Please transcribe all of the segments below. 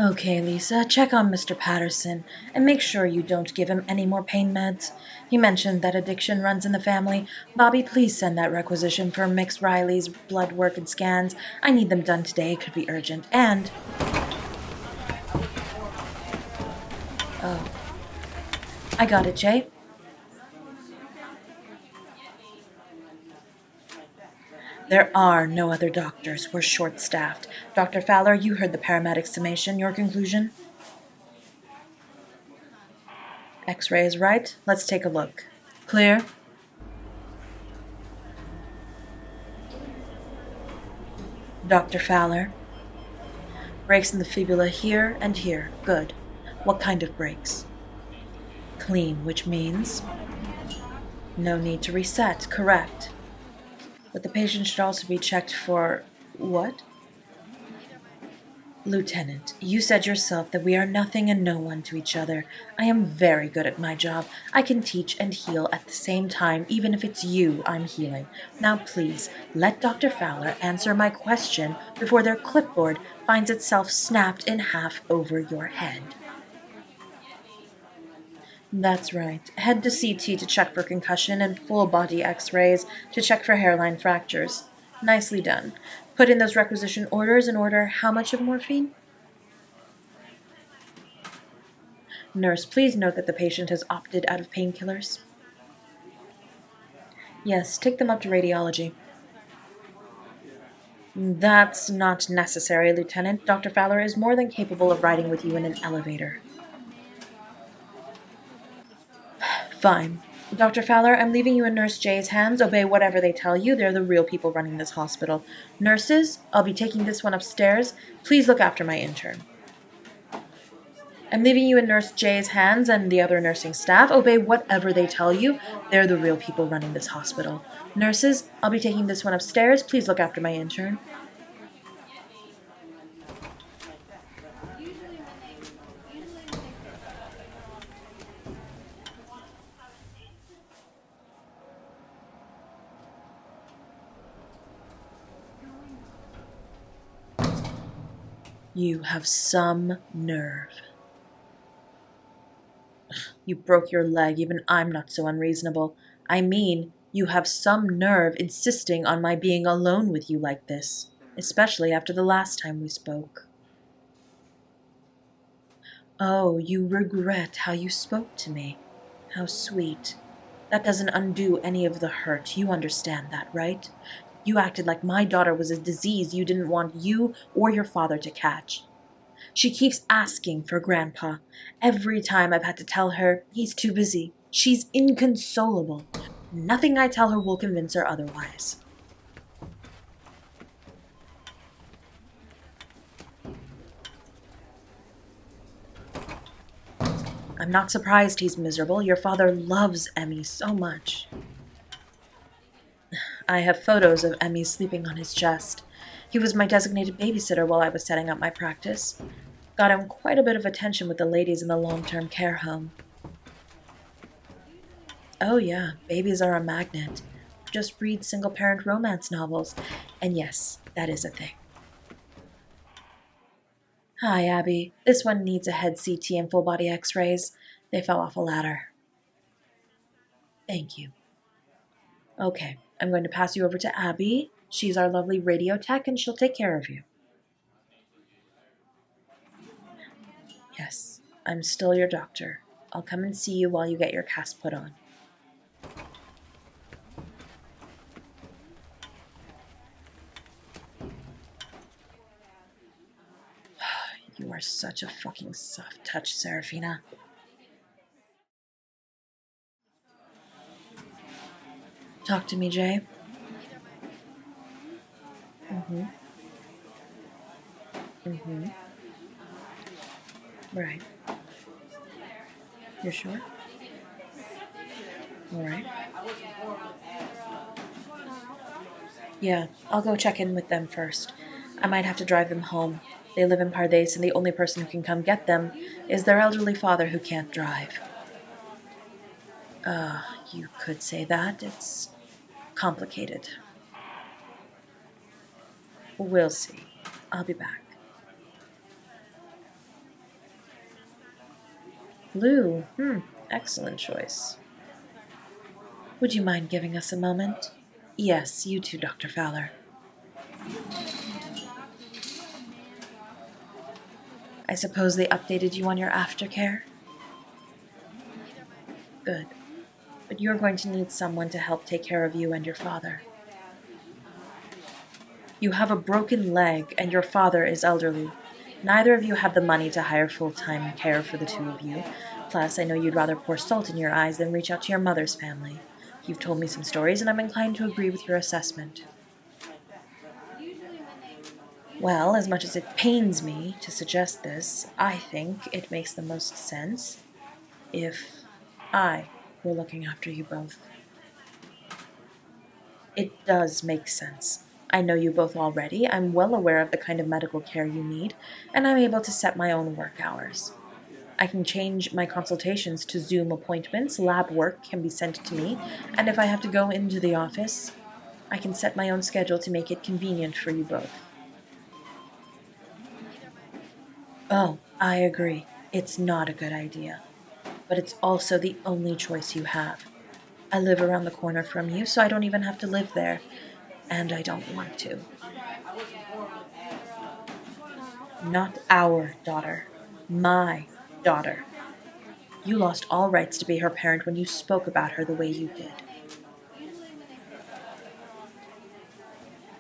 Okay, Lisa, check on Mr. Patterson and make sure you don't give him any more pain meds. He mentioned that addiction runs in the family. Bobby, please send that requisition for Mix Riley's blood work and scans. I need them done today. It could be urgent. And... Oh. I got it, Jay. There are no other doctors. We're short-staffed. Dr. Fowler, you heard the paramedic summation. Your conclusion? X-ray is right. Let's take a look. Clear? Dr. Fowler. Breaks in the fibula here and here. Good. What kind of breaks? Clean, which means no need to reset. Correct. But the patient should also be checked for what? Lieutenant, you said yourself that we are nothing and no one to each other. I am very good at my job. I can teach and heal at the same time, even if it's you I'm healing. Now please, let Dr. Fowler answer my question before their clipboard finds itself snapped in half over your head. That's right. Head to CT to check for concussion and full-body X-rays to check for hairline fractures. Nicely done. Put in those requisition orders and order how much of morphine? Nurse, please note that the patient has opted out of painkillers. Yes, take them up to radiology. That's not necessary, Lieutenant. Dr. Fowler is more than capable of riding with you in an elevator. Fine. Dr. Fowler, I'm leaving you in Nurse J's hands. Obey whatever they tell you. They're the real people running this hospital. Nurses, I'll be taking this one upstairs. Please look after my intern. I'm leaving you in Nurse J's hands and the other nursing staff. Obey whatever they tell you. They're the real people running this hospital. Nurses, I'll be taking this one upstairs. Please look after my intern. You have some nerve. You broke your leg. Even I'm not so unreasonable. I mean, you have some nerve insisting on my being alone with you like this, especially after the last time we spoke. Oh, you regret how you spoke to me. How sweet. That doesn't undo any of the hurt. You understand that, right? You acted like my daughter was a disease you didn't want you or your father to catch. She keeps asking for Grandpa. Every time I've had to tell her he's too busy. She's inconsolable. Nothing I tell her will convince her otherwise. I'm not surprised he's miserable. Your father loves Emmy so much. I have photos of Emmy sleeping on his chest. He was my designated babysitter while I was setting up my practice. Got him quite a bit of attention with the ladies in the long-term care home. Oh yeah, babies are a magnet. Just read single-parent romance novels. And yes, that is a thing. Hi, Abby. This one needs a head CT and full-body x-rays. They fell off a ladder. Thank you. Okay, I'm going to pass you over to Abby. She's our lovely radio tech, and she'll take care of you. Yes, I'm still your doctor. I'll come and see you while you get your cast put on. You are such a fucking soft touch, Serafina. Talk to me, Jay. Right. You're sure? All right. Yeah, I'll go check in with them first. I might have to drive them home. They live in Pardes, and the only person who can come get them is their elderly father who can't drive. You could say that. It's complicated. We'll see. I'll be back. Blue. Excellent choice. Would you mind giving us a moment? Yes, you too, Dr. Fowler. I suppose they updated you on your aftercare? Good. But you're going to need someone to help take care of you and your father. You have a broken leg, and your father is elderly. Neither of you have the money to hire full-time care for the two of you. Plus, I know you'd rather pour salt in your eyes than reach out to your mother's family. You've told me some stories, and I'm inclined to agree with your assessment. Well, as much as it pains me to suggest this, I think it makes the most sense if I were looking after you both. It does make sense. I know you both already. I'm well aware of the kind of medical care you need, and I'm able to set my own work hours. I can change my consultations to Zoom appointments, lab work can be sent to me, and if I have to go into the office, I can set my own schedule to make it convenient for you both. Oh, I agree. It's not a good idea. But it's also the only choice you have. I live around the corner from you, so I don't even have to live there. And I don't want to. Not our daughter. My daughter. You lost all rights to be her parent when you spoke about her the way you did.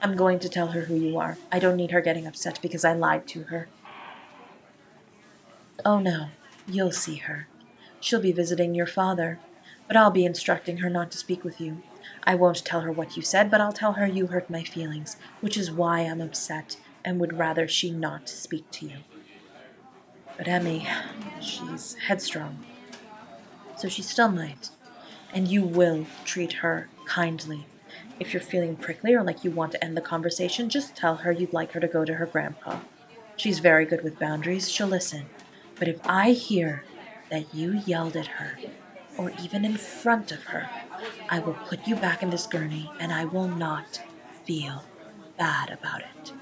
I'm going to tell her who you are. I don't need her getting upset because I lied to her. Oh no, you'll see her. She'll be visiting your father, but I'll be instructing her not to speak with you. I won't tell her what you said, but I'll tell her you hurt my feelings, which is why I'm upset and would rather she not speak to you. But Emmy, she's headstrong, so she still might, and you will treat her kindly. If you're feeling prickly or like you want to end the conversation, just tell her you'd like her to go to her grandpa. She's very good with boundaries, she'll listen. But if I hear that you yelled at her, or even in front of her, I will put you back in this gurney, and I will not feel bad about it.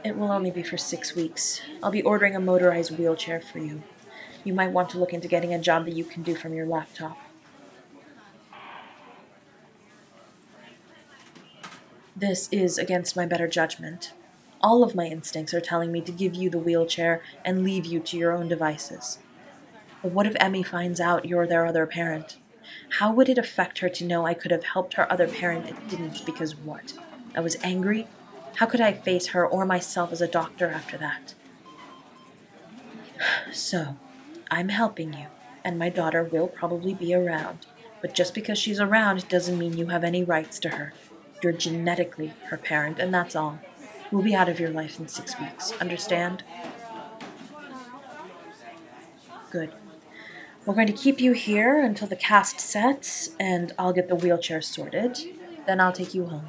It will only be for 6 weeks. I'll be ordering a motorized wheelchair for you. You might want to look into getting a job that you can do from your laptop. This is against my better judgment. All of my instincts are telling me to give you the wheelchair and leave you to your own devices. But what if Emmy finds out you're their other parent? How would it affect her to know I could have helped her other parent and didn't because what? I was angry? How could I face her or myself as a doctor after that? So, I'm helping you, and my daughter will probably be around. But just because she's around doesn't mean you have any rights to her. You're genetically her parent, and that's all. We'll be out of your life in 6 weeks. Understand? Good. We're going to keep you here until the cast sets, and I'll get the wheelchair sorted. Then I'll take you home.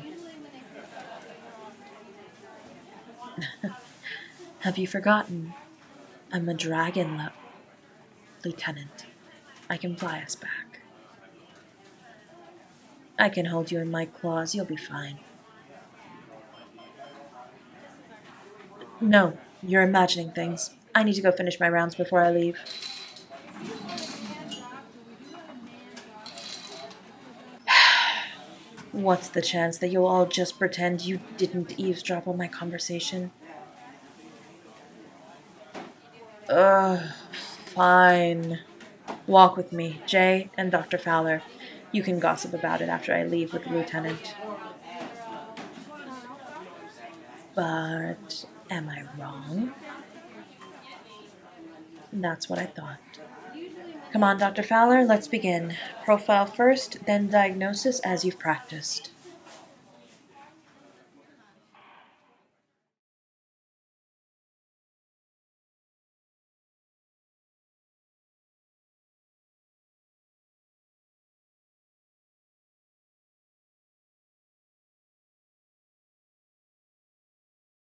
Have you forgotten? I'm a dragon lieutenant. I can fly us back. I can hold you in my claws. You'll be fine. No, you're imagining things. I need to go finish my rounds before I leave. What's the chance that you'll all just pretend you didn't eavesdrop on my conversation? Fine. Walk with me, Jay and Dr. Fowler. You can gossip about it after I leave with the lieutenant. But am I wrong? That's what I thought. Come on, Dr. Fowler, let's begin. Profile first, then diagnosis as you've practiced.